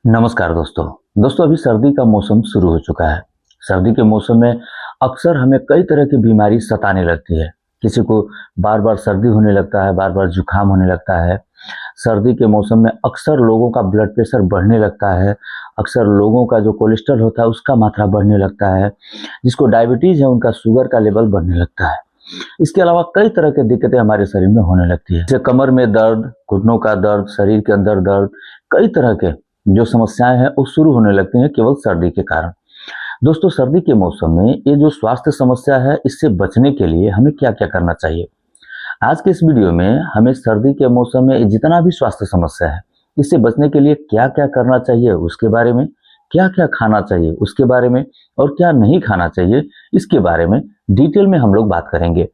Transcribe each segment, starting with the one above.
नमस्कार दोस्तों अभी सर्दी का मौसम शुरू हो चुका है। सर्दी के मौसम में अक्सर हमें कई तरह की बीमारी सताने लगती है। किसी को बार बार सर्दी होने लगता है, बार बार जुकाम होने लगता है। सर्दी के मौसम में अक्सर लोगों का ब्लड प्रेशर बढ़ने लगता है। अक्सर लोगों का जो कोलेस्ट्रॉल होता है उसका मात्रा बढ़ने लगता है। जिसको डायबिटीज है उनका शुगर का लेवल बढ़ने लगता है। इसके अलावा कई तरह की दिक्कतें हमारे शरीर में होने लगती है, जैसे कमर में दर्द, घुटनों का दर्द, शरीर के अंदर दर्द, कई तरह के जो समस्याएं हैं वो शुरू होने लगती हैं केवल सर्दी के कारण। दोस्तों सर्दी के मौसम में ये जो स्वास्थ्य समस्या है इससे बचने के लिए हमें क्या क्या करना चाहिए, आज के इस वीडियो में हमें सर्दी के मौसम में जितना भी स्वास्थ्य समस्या है इससे बचने के लिए क्या क्या करना चाहिए उसके बारे में, क्या क्या खाना चाहिए उसके बारे में और क्या नहीं खाना चाहिए इसके बारे में डिटेल में हम लोग बात करेंगे।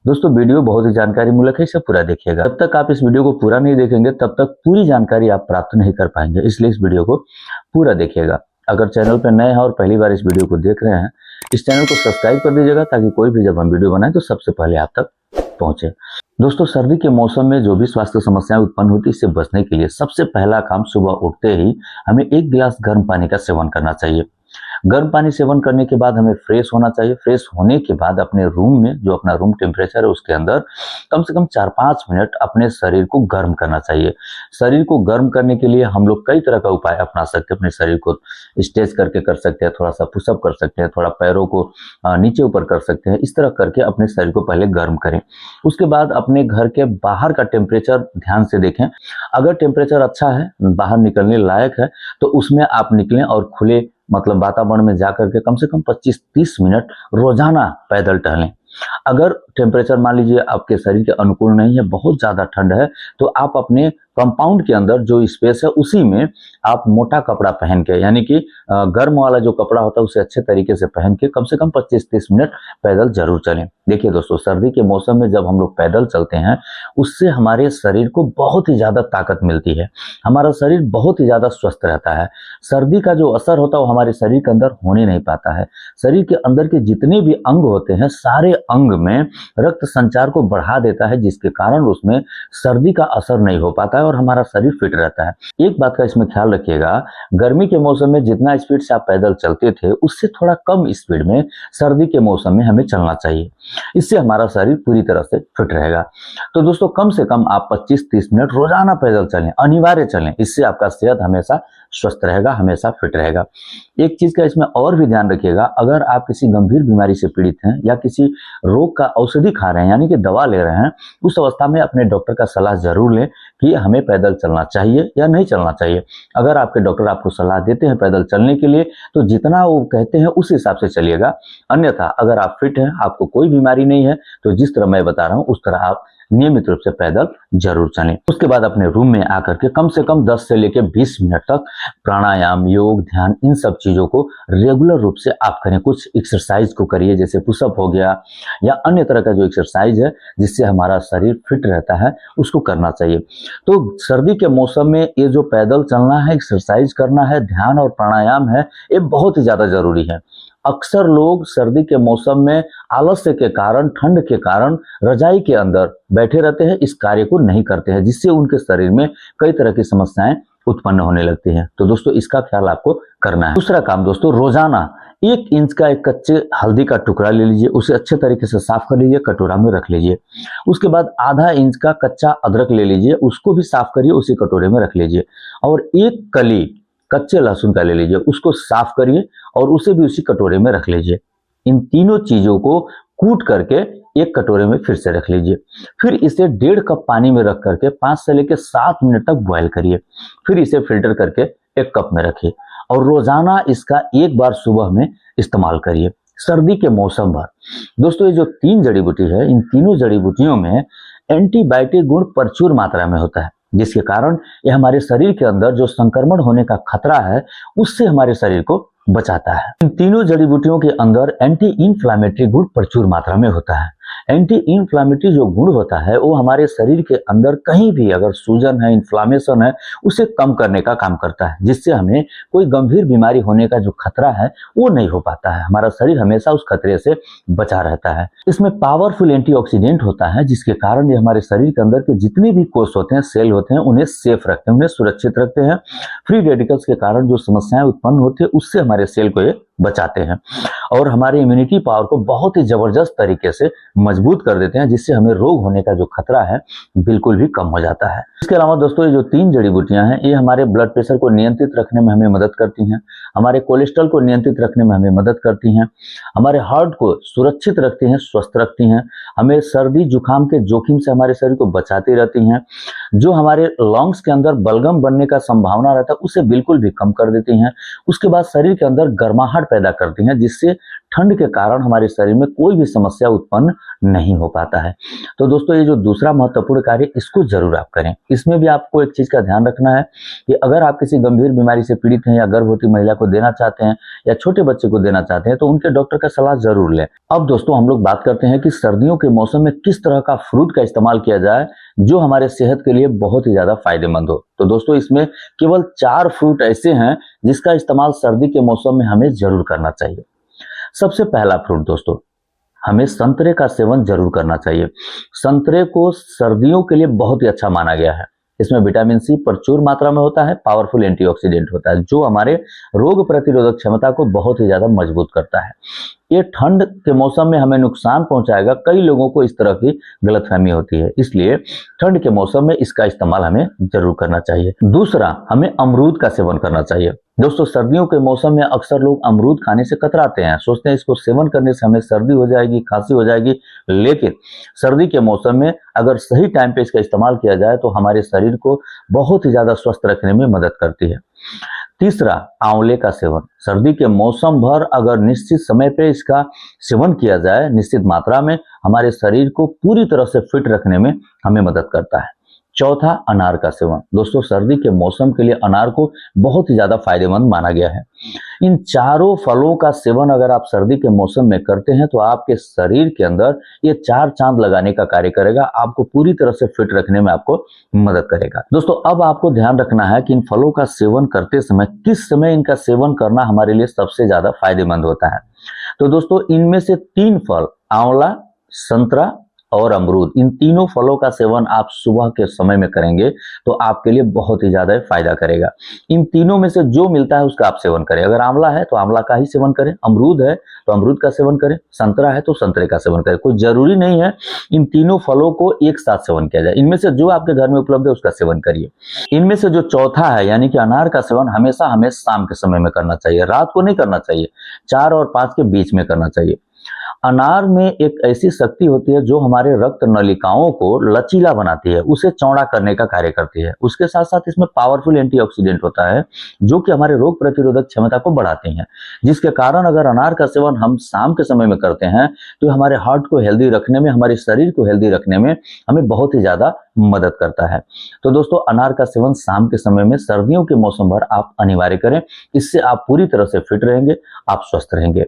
दोस्तों वीडियो बहुत ही जानकारी मूलक है, इसे पूरा देखिएगा। जब तक आप इस वीडियो को पूरा नहीं देखेंगे तब तक पूरी जानकारी आप प्राप्त नहीं कर पाएंगे, इसलिए इस वीडियो को पूरा देखिएगा। अगर चैनल पर नए हैं और पहली बार इस वीडियो को देख रहे हैं, इस चैनल को सब्सक्राइब कर दीजिएगा ताकि कोई भी जब हम वीडियो बनाए तो सबसे पहले आप तक पहुंचे। दोस्तों सर्दी के मौसम में जो भी स्वास्थ्य समस्याएं उत्पन्न होती है इससे बचने के लिए सबसे पहला काम सुबह उठते ही हमें 1 गिलास गर्म पानी का सेवन करना चाहिए। गर्म पानी सेवन करने के बाद हमें फ्रेश होना चाहिए। फ्रेश होने के बाद अपने रूम में जो अपना रूम टेम्परेचर है उसके अंदर कम से कम 4-5 मिनट अपने शरीर को गर्म करना चाहिए। शरीर को गर्म करने के लिए हम लोग कई तरह का उपाय अपना सकते हैं। अपने शरीर को स्ट्रेच करके कर सकते हैं, थोड़ा सा पुशअप कर सकते हैं, थोड़ा पैरों को नीचे ऊपर कर सकते हैं। इस तरह करके अपने शरीर को पहले गर्म करें। उसके बाद अपने घर के बाहर का टेम्परेचर ध्यान से देखें। अगर टेम्परेचर अच्छा है, बाहर निकलने लायक है, तो उसमें आप निकलें और खुले मतलब वातावरण में जाकर के कम से कम 25-30 मिनट रोजाना पैदल टहलें। अगर टेम्परेचर मान लीजिए आपके शरीर के अनुकूल नहीं है, बहुत ज्यादा ठंड है, तो आप अपने कंपाउंड के अंदर जो स्पेस है उसी में आप मोटा कपड़ा पहन के, यानी कि गर्म वाला जो कपड़ा होता है उसे अच्छे तरीके से पहन के कम से कम 25-30 मिनट पैदल जरूर चलें। देखिए दोस्तों सर्दी के मौसम में जब हम लोग पैदल चलते हैं उससे हमारे शरीर को बहुत ही ज्यादा ताकत मिलती है, हमारा शरीर बहुत ही ज्यादा स्वस्थ रहता है। सर्दी का जो असर होता है वो हमारे शरीर के अंदर होने नहीं पाता है। शरीर के अंदर के जितने भी अंग होते हैं सारे अंग में रक्त संचार को बढ़ा देता है, जिसके कारण उसमें सर्दी का असर नहीं हो पाता है और हमारा शरीर फिट रहता है। एक बात का इसमें ख्याल रखिएगा, गर्मी के मौसम में जितना स्पीड से आप पैदल चलते थे उससे थोड़ा कम स्पीड में सर्दी के मौसम में हमें चलना चाहिए। इससे हमारा शरीर पूरी तरह से फिट रहेगा। तो दोस्तों कम से कम आप 25-30 मिनट रोजाना पैदल चलें, अनिवार्य चलें। इससे आपका सेहत हमेशा स्वस्थ रहेगा, हमेशा फिट रहेगा। एक चीज का इसमें और भी ध्यान रखिएगा, अगर आप किसी गंभीर बीमारी से पीड़ित हैं या किसी रोग का औषधि खा रहे हैं यानी कि दवा ले रहे हैं, उस अवस्था में अपने डॉक्टर का सलाह जरूर लें कि हमें पैदल चलना चाहिए या नहीं चलना चाहिए। अगर आपके डॉक्टर आपको सलाह देते हैं पैदल चलने के लिए तो जितना वो कहते हैं उस हिसाब से चलिएगा। अन्यथा अगर आप फिट हैं, आपको कोई बीमारी नहीं है, तो जिस तरह मैं बता रहा हूं उस तरह आप नियमित रूप से पैदल जरूर चलें। उसके बाद अपने रूम में आकर के कम से कम 10 से लेकर 20 मिनट तक प्राणायाम, योग, ध्यान, इन सब चीजों को रेगुलर रूप से आप करें। कुछ एक्सरसाइज को करिए, जैसे पुशअप हो गया या अन्य तरह का जो एक्सरसाइज है जिससे हमारा शरीर फिट रहता है उसको करना चाहिए। तो सर्दी के मौसम में ये जो पैदल चलना है, एक्सरसाइज करना है, ध्यान और प्राणायाम है, ये बहुत ही ज्यादा जरूरी है। अक्सर लोग सर्दी के मौसम में आलस्य के कारण, ठंड के कारण रजाई के अंदर बैठे रहते हैं, इस कार्य को नहीं करते हैं, जिससे उनके शरीर में कई तरह की समस्याएं उत्पन्न होने लगती हैं। तो दोस्तों इसका ख्याल आपको करना है। दूसरा काम दोस्तों, रोजाना 1 इंच का एक कच्चे हल्दी का टुकड़ा ले लीजिए, उसे अच्छे तरीके से साफ कर लीजिए, कटोरा में रख लीजिए। उसके बाद आधा इंच का कच्चा अदरक ले लीजिए, उसको भी साफ करिए, उसी कटोरे में रख लीजिए। और 1 कली कच्चे लहसुन का ले लीजिए, उसको साफ करिए और उसे भी उसी कटोरे में रख लीजिए। इन तीनों चीजों को कूट करके एक कटोरे में फिर से रख लीजिए। फिर इसे 1.5 कप पानी में रख करके 5 से लेकर 7 मिनट तक बॉयल करिए। फिर इसे फिल्टर करके 1 कप में रखिए और रोजाना इसका 1 बार सुबह में इस्तेमाल करिए सर्दी के मौसम भर। दोस्तों ये जो 3 जड़ी बूटी है, इन तीनों जड़ी बूटियों में एंटीबायोटिक गुण प्रचुर मात्रा में होता है, जिसके कारण ये हमारे शरीर के अंदर जो संक्रमण होने का खतरा है उससे हमारे शरीर को बचाता है। इन तीनों जड़ी बूटियों के अंदर एंटी इंफ्लेमेटरी गुण प्रचुर मात्रा में होता है। एंटी इन्फ्लामेटरी जो गुण होता है वो हमारे शरीर के अंदर कहीं भी अगर सूजन है, इन्फ्लामेशन है, उसे कम करने का काम करता है, जिससे हमें कोई गंभीर बीमारी होने का जो खतरा है वो नहीं हो पाता है। हमारा शरीर हमेशा उस खतरे से बचा रहता है। इसमें पावरफुल एंटीऑक्सीडेंट होता है, जिसके कारण ये हमारे शरीर के अंदर के जितने भी कोष होते हैं, सेल होते हैं, उन्हें सेफ रखते हैं, उन्हें सुरक्षित रखते हैं। फ्री रेडिकल्स के कारण जो समस्याएं उत्पन्न होती है उससे हमारे सेल को ये बचाते हैं और हमारे इम्यूनिटी पावर को बहुत ही जबरदस्त तरीके से मजबूत कर देते हैं, जिससे हमें रोग होने का जो खतरा है बिल्कुल भी कम हो जाता है। इसके अलावा दोस्तों ये जो 3 जड़ी बूटियां हैं ये हमारे ब्लड प्रेशर को नियंत्रित रखने में हमें मदद करती हैं, हमारे कोलेस्ट्रॉल को नियंत्रित रखने में हमें मदद करती हैं, हमारे हार्ट को सुरक्षित रखती हैं, स्वस्थ रखती हैं, हमें सर्दी जुकाम के जोखिम से हमारे शरीर को बचाती रहती हैं, जो हमारे लंग्स के अंदर बलगम बनने का संभावना रहता है उसे बिल्कुल भी कम कर देती हैं। उसके बाद शरीर के अंदर गर्माहट पैदा करती हैं, जिससे ठंड के कारण हमारे शरीर में कोई भी समस्या उत्पन्न नहीं हो पाता है। तो दोस्तों ये जो दूसरा महत्वपूर्ण कार्य इसको जरूर आप करें। इसमें भी आपको एक चीज का ध्यान रखना है कि अगर आप किसी गंभीर बीमारी से पीड़ित हैं या गर्भवती महिला को देना चाहते हैं या छोटे बच्चे को देना चाहते हैं तो उनके डॉक्टर का सलाह जरूर लें। अब दोस्तों हम लोग बात करते हैं कि सर्दियों के मौसम में किस तरह का फ्रूट का इस्तेमाल किया जाए जो हमारे सेहत के लिए बहुत ही ज्यादा फायदेमंद हो। तो दोस्तों इसमें केवल 4 फ्रूट ऐसे हैं जिसका इस्तेमाल सर्दी के मौसम में हमें जरूर करना चाहिए। सबसे पहला फ्रूट दोस्तों, हमें संतरे का सेवन जरूर करना चाहिए। संतरे को सर्दियों के लिए बहुत ही अच्छा माना गया है। इसमें विटामिन सी प्रचुर मात्रा में होता है, पावरफुल एंटीऑक्सीडेंट होता है जो हमारे रोग प्रतिरोधक क्षमता को बहुत ही ज्यादा मजबूत करता है। ये ठंड के मौसम में हमें नुकसान पहुंचाएगा, कई लोगों को इस तरह की गलतफहमी होती है, इसलिए ठंड के मौसम में इसका इस्तेमाल हमें जरूर करना चाहिए। दूसरा, हमें अमरूद का सेवन करना चाहिए। दोस्तों सर्दियों के मौसम में अक्सर लोग अमरूद खाने से कतराते हैं, सोचते हैं इसको सेवन करने से हमें सर्दी हो जाएगी, खांसी हो जाएगी, लेकिन सर्दी के मौसम में अगर सही टाइम पे इसका इस्तेमाल किया जाए तो हमारे शरीर को बहुत ही ज्यादा स्वस्थ रखने में मदद करती है। तीसरा, आंवले का सेवन। सर्दी के मौसम भर अगर निश्चित समय पे इसका सेवन किया जाए निश्चित मात्रा में, हमारे शरीर को पूरी तरह से फिट रखने में हमें मदद करता है। चौथा, अनार का सेवन। दोस्तों सर्दी के मौसम के लिए अनार को बहुत ही ज्यादा फायदेमंद माना गया है। इन चारों फलों का सेवन अगर आप सर्दी के मौसम में करते हैं तो आपके शरीर के अंदर ये 4 चांद लगाने का कार्य करेगा, आपको पूरी तरह से फिट रखने में आपको मदद करेगा। दोस्तों अब आपको ध्यान रखना है कि इन फलों का सेवन करते समय किस समय इनका सेवन करना हमारे लिए सबसे ज्यादा फायदेमंद होता है। तो दोस्तों इनमें से 3 फल, आंवला, संतरा और अमरूद, इन तीनों फलों का सेवन आप सुबह के समय में करेंगे तो आपके लिए बहुत ही ज्यादा फायदा करेगा। इन तीनों में से जो मिलता है उसका आप सेवन करें। अगर आंवला है तो आंवला का ही सेवन करें, अमरूद है तो अमरूद का सेवन करें, संतरा है तो संतरे का सेवन करें। कोई जरूरी नहीं है इन तीनों फलों को एक साथ सेवन किया जाए, इनमें से जो आपके घर में उपलब्ध है उसका सेवन करिए। इनमें से जो चौथा है यानी कि अनार का सेवन हमेशा हमें शाम के समय में करना चाहिए, रात को नहीं करना चाहिए, 4 और 5 के बीच में करना चाहिए। अनार में एक ऐसी शक्ति होती है जो हमारे रक्त नलिकाओं को लचीला बनाती है, उसे चौड़ा करने का कार्य करती है। उसके साथ साथ इसमें पावरफुल एंटीऑक्सीडेंट होता है जो कि हमारे रोग प्रतिरोधक क्षमता को बढ़ाते हैं, जिसके कारण अगर अनार का सेवन हम शाम के समय में करते हैं तो हमारे हार्ट को हेल्दी रखने में, हमारे शरीर को हेल्दी रखने में हमें बहुत ही ज्यादा मदद करता है। तो दोस्तों अनार का सेवन शाम के समय में सर्दियों के मौसम भर आप अनिवार्य करें, इससे आप पूरी तरह से फिट रहेंगे, आप स्वस्थ रहेंगे।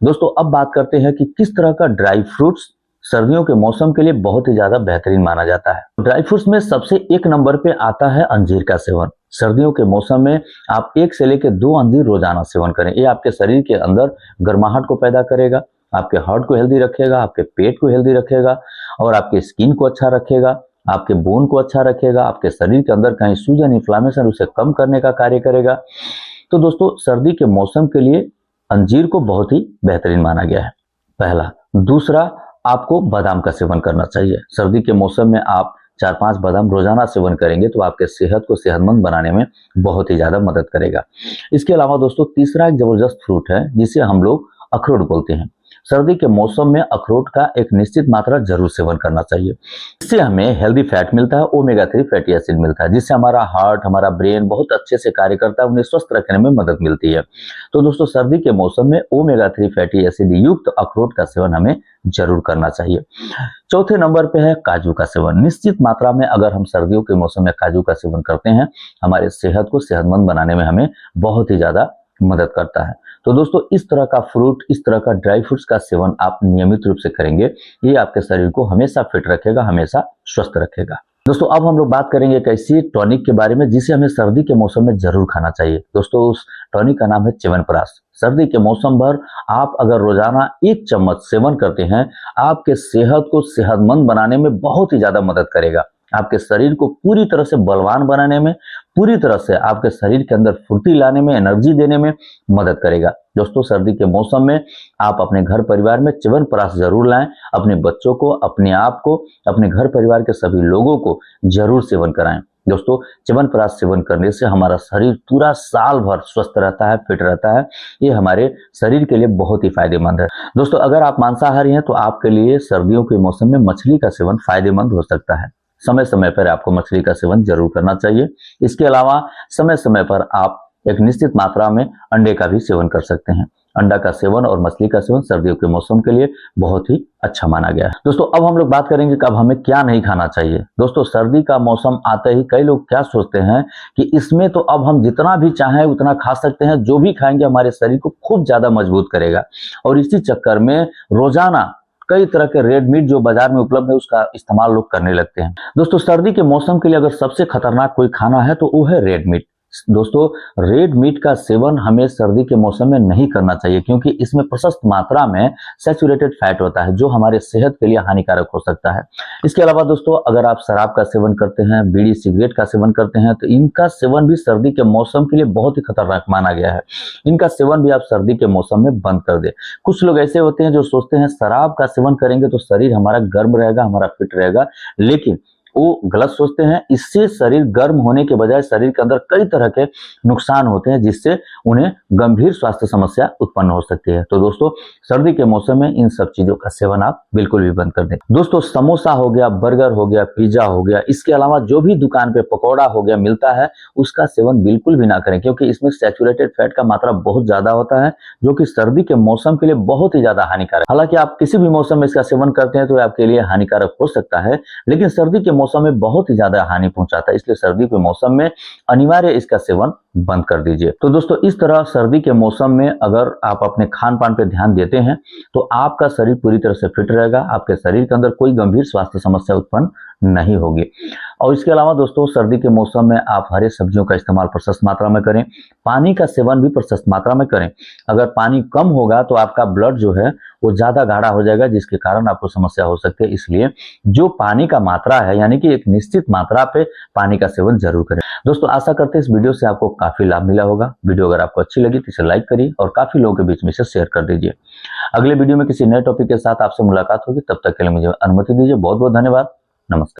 दोस्तों अब बात करते हैं कि किस तरह का ड्राई फ्रूट्स सर्दियों के मौसम के लिए बहुत ही ज्यादा बेहतरीन माना जाता है। ड्राई फ्रूट्स में सबसे 1 नंबर पे आता है अंजीर का सेवन। सर्दियों के मौसम में आप 1 से लेकर 2 अंजीर रोजाना सेवन करें। ये आपके शरीर के अंदर गर्माहट को पैदा करेगा, आपके हार्ट को हेल्दी रखेगा, आपके पेट को हेल्दी रखेगा और आपके स्किन को अच्छा रखेगा, आपके बोन को अच्छा रखेगा, आपके शरीर के अंदर कहीं सूजन, इन्फ्लामेशन उसे कम करने का कार्य करेगा। तो दोस्तों सर्दी के मौसम के लिए अंजीर को बहुत ही बेहतरीन माना गया है, पहला। दूसरा, आपको बादाम का सेवन करना चाहिए। सर्दी के मौसम में आप 4-5 बादाम रोजाना सेवन करेंगे तो आपके सेहत को सेहतमंद बनाने में बहुत ही ज्यादा मदद करेगा। इसके अलावा दोस्तों तीसरा एक जबरदस्त फ्रूट है जिसे हम लोग अखरोट बोलते हैं। सर्दी के मौसम में अखरोट का एक निश्चित मात्रा जरूर सेवन करना चाहिए। इससे हमें हेल्दी फैट मिलता है, ओमेगा 3 फैटी एसिड मिलता है, जिससे हमारा हार्ट, हमारा ब्रेन बहुत अच्छे से कार्य करता है, उन्हें स्वस्थ रखने में मदद मिलती है। तो दोस्तों सर्दी के मौसम में ओमेगा 3 फैटी एसिड युक्त अखरोट का सेवन हमें जरूर करना चाहिए। चौथे नंबर पे है काजू का सेवन। निश्चित मात्रा में अगर हम सर्दियों के मौसम में काजू का सेवन करते हैं, हमारे सेहत को सेहतमंद बनाने में हमें बहुत ही ज्यादा मदद करता है। तो दोस्तों इस तरह का फ्रूट, इस तरह का ड्राई फ्रूट्स का सेवन आप नियमित रूप से करेंगे, ये आपके शरीर को हमेशा फिट रखेगा, हमेशा स्वस्थ रखेगा। दोस्तों अब हम लोग बात करेंगे एक ऐसी टॉनिक के बारे में जिसे हमें सर्दी के मौसम में जरूर खाना चाहिए। दोस्तों उस टॉनिक का नाम है च्यवनप्राश। सर्दी के मौसम भर आप अगर रोजाना 1 चम्मच सेवन करते हैं, आपके सेहत को सेहतमंद बनाने में बहुत ही ज्यादा मदद करेगा। आपके शरीर को पूरी तरह से बलवान बनाने में, पूरी तरह से आपके शरीर के अंदर फुर्ती लाने में, एनर्जी देने में मदद करेगा। दोस्तों सर्दी के मौसम में आप अपने घर परिवार में च्यवनप्राश जरूर लाएं। अपने बच्चों को, अपने आप को, अपने घर परिवार के सभी लोगों को जरूर सेवन कराएं। दोस्तों च्यवनप्राश सेवन करने से हमारा शरीर पूरा साल भर स्वस्थ रहता है, फिट रहता है। ये हमारे शरीर के लिए बहुत ही फायदेमंद है। दोस्तों अगर आप मांसाहारी हैं तो आपके लिए सर्दियों के मौसम में मछली का सेवन फायदेमंद हो सकता है। समय समय पर आपको मछली का सेवन जरूर करना चाहिए। इसके अलावा समय समय पर आप एक निश्चित मात्रा में अंडे का भी सेवन कर सकते हैं। अंडा का सेवन और मछली का सेवन सर्दियों के मौसम के लिए बहुत ही अच्छा माना गया है। दोस्तों अब हम लोग बात करेंगे कि अब हमें क्या नहीं खाना चाहिए। दोस्तों सर्दी का मौसम आते ही कई लोग क्या सोचते हैं कि इसमें तो अब हम जितना भी चाहें उतना खा सकते हैं, जो भी खाएंगे हमारे शरीर को खूब ज्यादा मजबूत करेगा। और इसी चक्कर में रोजाना कई तरह के रेड मीट जो बाजार में उपलब्ध है उसका इस्तेमाल लोग करने लगते हैं। दोस्तों सर्दी के मौसम के लिए अगर सबसे खतरनाक कोई खाना है तो वो है रेड मीट। दोस्तों रेड मीट का सेवन हमें सर्दी के मौसम में नहीं करना चाहिए, क्योंकि इसमें प्रशस्त मात्रा में सैचुरेटेड फैट होता है जो हमारे सेहत के लिए हानिकारक हो सकता है। इसके अलावा दोस्तों अगर आप शराब का सेवन करते हैं, बीड़ी सिगरेट का सेवन करते हैं, तो इनका सेवन भी सर्दी के मौसम के लिए बहुत ही खतरनाक माना गया है। इनका सेवन भी आप सर्दी के मौसम में बंद कर दे। कुछ लोग ऐसे होते हैं जो सोचते हैं शराब का सेवन करेंगे तो शरीर हमारा गर्म रहेगा, हमारा फिट रहेगा, लेकिन वो गलत सोचते हैं। इससे शरीर गर्म होने के बजाय शरीर के अंदर कई तरह के नुकसान होते हैं, जिससे उन्हें गंभीर स्वास्थ्य समस्या उत्पन्न हो सकती है। तो दोस्तों सर्दी के मौसम में इन सब चीजों का सेवन आप बिल्कुल भी बंद कर दें। दोस्तों समोसा हो गया, बर्गर हो गया, पिज्जा हो गया, इसके अलावा जो भी दुकान पे पकौड़ा हो गया मिलता है उसका सेवन बिल्कुल भी ना करें, क्योंकि इसमें सैचुरेटेड फैट का मात्रा बहुत ज्यादा होता है जो कि सर्दी के मौसम के लिए बहुत ही ज्यादा हानिकारक। हालांकि आप किसी भी मौसम में इसका सेवन करते हैं तो आपके लिए हानिकारक हो सकता है, लेकिन सर्दी के मौसम में बहुत ही ज्यादा हानि पहुंचाता है। इसलिए सर्दी के मौसम में अनिवार्य इसका सेवन बंद कर दीजिए। तो दोस्तों इस तरह सर्दी के मौसम में अगर आप अपने खान पान पे ध्यान देते हैं तो आपका शरीर पूरी तरह से फिट रहेगा, आपके शरीर के अंदर कोई गंभीर स्वास्थ्य समस्या उत्पन्न नहीं होगी। और इसके अलावा दोस्तों सर्दी के मौसम में आप हरे सब्जियों का इस्तेमाल प्रशस्त मात्रा में करें। पानी का सेवन भी प्रशस्त मात्रा में करें। अगर पानी कम होगा तो आपका ब्लड जो है वो ज्यादा गाढ़ा हो जाएगा, जिसके कारण आपको समस्या हो सकती है। इसलिए जो पानी का मात्रा है, यानी कि एक निश्चित मात्रा पे पानी का सेवन जरूर करें। दोस्तों आशा करते हैं इस वीडियो से आपको काफी लाभ मिला होगा। वीडियो अगर आपको अच्छी लगी तो इसे लाइक करिए और काफी लोगों के बीच में इसे शेयर कर दीजिए। अगले वीडियो में किसी नए टॉपिक के साथ आपसे मुलाकात होगी। तब तक के लिए मुझे अनुमति दीजिए। बहुत बहुत धन्यवाद। नमस्कार।